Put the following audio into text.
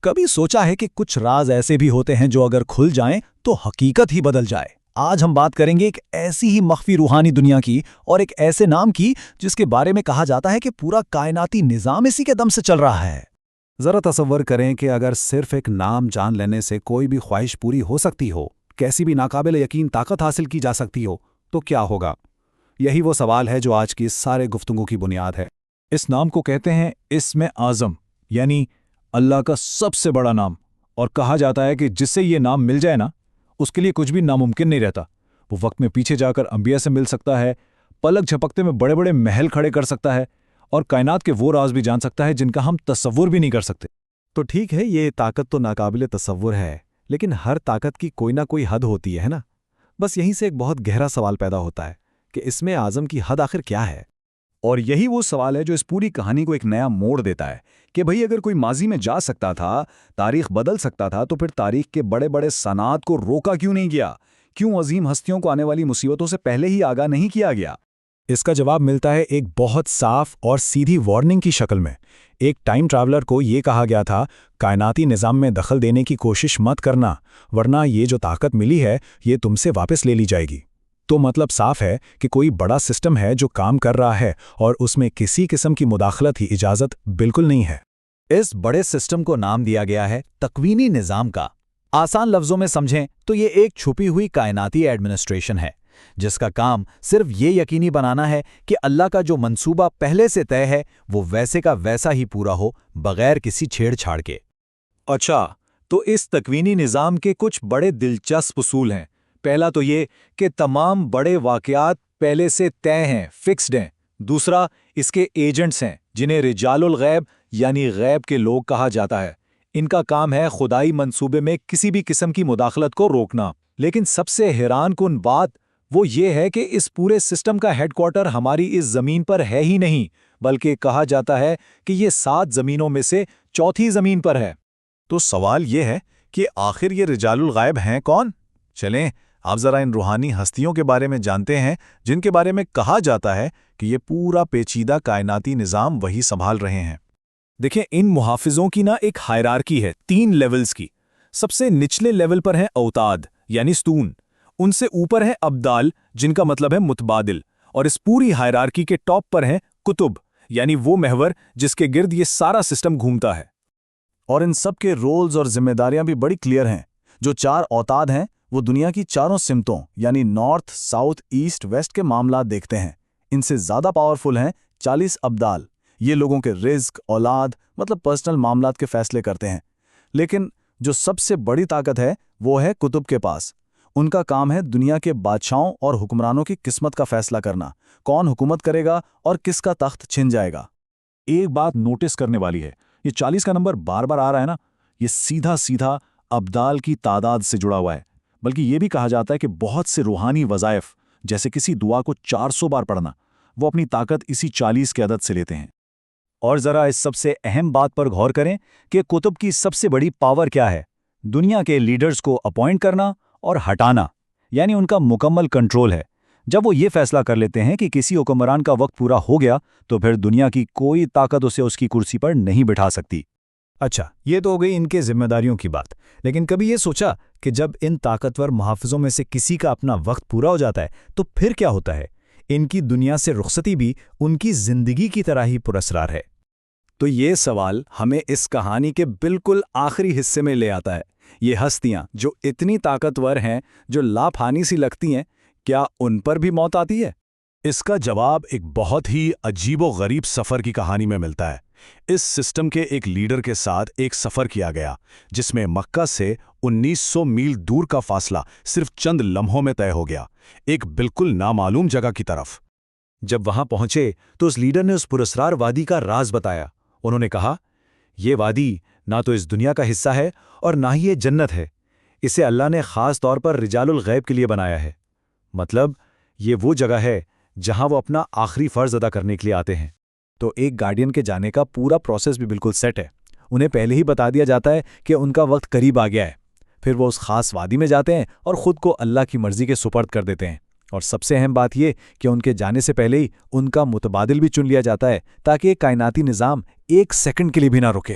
کبھی سوچا ہے کہ کچھ راز ایسے بھی ہوتے ہیں جو اگر کھل جائیں تو حقیقت ہی بدل جائے؟ آج ہم بات کریں گے ایک ایسی ہی مخفی روحانی دنیا کی اور ایک ایسے نام کی جس کے بارے میں کہا جاتا ہے کہ پورا کائناتی نظام اسی کے دم سے چل رہا ہے۔ ذرا تصور کریں کہ اگر صرف ایک نام جان لینے سے کوئی بھی خواہش پوری ہو سکتی ہو، کیسی بھی ناقابل یقین طاقت حاصل کی جا سکتی ہو، تو کیا ہوگا؟ یہی وہ سوال ہے جو آج کی اس سارے گفتگو کی بنیاد ہے۔ اس نام کو کہتے ہیں اسم اعظم، یعنی اللہ کا سب سے بڑا نام، اور کہا جاتا ہے کہ جس سے یہ نام مل جائے نا، اس کے لیے کچھ بھی ناممکن نہیں رہتا۔ وہ وقت میں پیچھے جا کر انبیاء سے مل سکتا ہے، پلک جھپکتے میں بڑے بڑے محل کھڑے کر سکتا ہے، اور کائنات کے وہ راز بھی جان سکتا ہے جن کا ہم تصور بھی نہیں کر سکتے۔ تو ٹھیک ہے، یہ طاقت تو ناقابل تصور ہے، لیکن ہر طاقت کی کوئی نہ کوئی حد ہوتی ہے نا؟ بس یہیں سے ایک بہت گہرا سوال پیدا ہوتا ہے کہ اسم اعظم کی حد آخر کیا ہے؟ اور یہی وہ سوال ہے جو اس پوری کہانی کو ایک نیا موڑ دیتا ہے کہ بھئی اگر کوئی ماضی میں جا سکتا تھا، تاریخ بدل سکتا تھا، تو پھر تاریخ کے بڑے بڑے صنعت کو روکا کیوں نہیں گیا؟ کیوں عظیم ہستیوں کو آنے والی مصیبتوں سے پہلے ہی آگاہ نہیں کیا گیا؟ اس کا جواب ملتا ہے ایک بہت صاف اور سیدھی وارننگ کی شکل میں۔ ایک ٹائم ٹریولر کو یہ کہا گیا تھا، کائناتی نظام میں دخل دینے کی کوشش مت کرنا، ورنہ یہ جو طاقت ملی ہے یہ تم سے واپس لے لی جائے گی۔ تو مطلب صاف ہے کہ کوئی بڑا سسٹم ہے جو کام کر رہا ہے اور اس میں کسی قسم کی مداخلت کی اجازت بالکل نہیں ہے۔ اس بڑے سسٹم کو نام دیا گیا ہے تکوینی نظام کا۔ آسان لفظوں میں سمجھیں تو یہ ایک چھپی ہوئی کائناتی ایڈمنسٹریشن ہے، جس کا کام صرف یہ یقینی بنانا ہے کہ اللہ کا جو منصوبہ پہلے سے طے ہے وہ ویسے کا ویسا ہی پورا ہو، بغیر کسی چھیڑ چھاڑ کے۔ اچھا، تو اس تکوینی نظام کے کچھ بڑے دلچسپ اصول ہیں۔ پہلا تو یہ کہ تمام بڑے واقعات پہلے سے طے ہیں، فکسڈ ہیں۔ دوسرا، اس کے ایجنٹس ہیں جنہیں رجال الغیب یعنی غیب کے لوگ کہا جاتا ہے۔ ان کا کام ہے خدائی منصوبے میں کسی بھی قسم کی مداخلت کو روکنا۔ لیکن سب سے حیران کن بات وہ یہ ہے کہ اس پورے سسٹم کا ہیڈ کوارٹر ہماری اس زمین پر ہے ہی نہیں، بلکہ کہا جاتا ہے کہ یہ 7 زمینوں میں سے چوتھی زمین پر ہے۔ تو سوال یہ ہے کہ آخر یہ رجال الغیب ہیں کون؟ چلیں آپ ذرا ان روحانی ہستیوں کے بارے میں جانتے ہیں جن کے بارے میں کہا جاتا ہے کہ یہ پورا پیچیدہ کائناتی نظام وہی سنبھال رہے ہیں۔ دیکھیں، ان محافظوں کی ایک ہائرارکی ہے 3 لیولز کی۔ سب سے نچلے لیول پر ہیں اوتاد یعنی ستون، ان سے اوپر ہیں ابدال جن کا مطلب ہے متبادل، اور اس پوری ہائرارکی کے ٹاپ پر ہیں کتب یعنی وہ محور جس کے گرد یہ سارا سسٹم گھومتا ہے۔ اور ان سب کے رولز اور ذمہ داریاں بھی بڑی کلیئر ہیں۔ جو 4 اوتاد ہیں وہ دنیا کی چاروں سمتوں یعنی نارتھ، ساؤتھ، ایسٹ، ویسٹ کے معاملات دیکھتے ہیں۔ ان سے زیادہ پاورفل ہیں 40 ابدال، یہ لوگوں کے رزق، اولاد مطلب پرسنل معاملات کے فیصلے کرتے ہیں۔ لیکن جو سب سے بڑی طاقت ہے وہ ہے کتب کے پاس۔ ان کا کام ہے دنیا کے بادشاہوں اور حکمرانوں کی قسمت کا فیصلہ کرنا، کون حکومت کرے گا اور کس کا تخت چھن جائے گا۔ ایک بات نوٹس کرنے والی ہے، یہ 40 کا نمبر بار بار آ رہا ہے نا، یہ سیدھا ابدال کی تعداد سے جڑا ہوا ہے۔ بلکہ یہ بھی کہا جاتا ہے کہ بہت سے روحانی وظائف جیسے کسی دعا کو 400 بار پڑھنا، وہ اپنی طاقت اسی 40 کے عدد سے لیتے ہیں۔ اور ذرا اس سب سے اہم بات پر غور کریں کہ کتب کی سب سے بڑی پاور کیا ہے؟ دنیا کے لیڈرز کو اپوائنٹ کرنا اور ہٹانا، یعنی ان کا مکمل کنٹرول ہے۔ جب وہ یہ فیصلہ کر لیتے ہیں کہ کسی حکمران کا وقت پورا ہو گیا تو پھر دنیا کی کوئی طاقت اسے اس کی کرسی پر نہیں بٹھا سکتی۔ اچھا، یہ تو ہو گئی ان کے ذمہ داریوں کی بات، لیکن کبھی یہ سوچا کہ جب ان طاقتور محافظوں میں سے کسی کا اپنا وقت پورا ہو جاتا ہے تو پھر کیا ہوتا ہے؟ ان کی دنیا سے رخصتی بھی ان کی زندگی کی طرح ہی پراسرار ہے۔ تو یہ سوال ہمیں اس کہانی کے بالکل آخری حصے میں لے آتا ہے۔ یہ ہستیاں جو اتنی طاقتور ہیں، جو لاپھانی سی لگتی ہیں، کیا ان پر بھی موت آتی ہے؟ اس کا جواب ایک بہت ہی عجیب و غریب سفر کی کہانی میں ملتا ہے۔ اس سسٹم کے ایک لیڈر کے ساتھ ایک سفر کیا گیا جس میں مکہ سے 1900 میل دور کا فاصلہ صرف چند لمحوں میں طے ہو گیا، ایک بالکل نامعلوم جگہ کی طرف۔ جب وہاں پہنچے تو اس لیڈر نے اس پراسرار وادی کا راز بتایا۔ انہوں نے کہا، یہ وادی نہ تو اس دنیا کا حصہ ہے اور نہ ہی یہ جنت ہے، اسے اللہ نے خاص طور پر رجال الغیب کے لیے بنایا ہے۔ مطلب یہ وہ جگہ ہے جہاں وہ اپنا آخری فرض ادا کرنے کے لیے آتے ہیں۔ تو ایک گارڈین کے جانے کا پورا پروسیس بھی بالکل سیٹ ہے۔ انہیں پہلے ہی بتا دیا جاتا ہے کہ ان کا وقت قریب آ گیا ہے۔ پھر وہ اس خاص وادی میں جاتے ہیں اور خود کو اللہ کی مرضی کے سپرد کر دیتے ہیں۔ اور سب سے اہم بات یہ کہ ان کے جانے سے پہلے ہی ان کا متبادل بھی چن لیا جاتا ہے تاکہ کائناتی نظام 1 سیکنڈ کے لیے بھی نہ رکے۔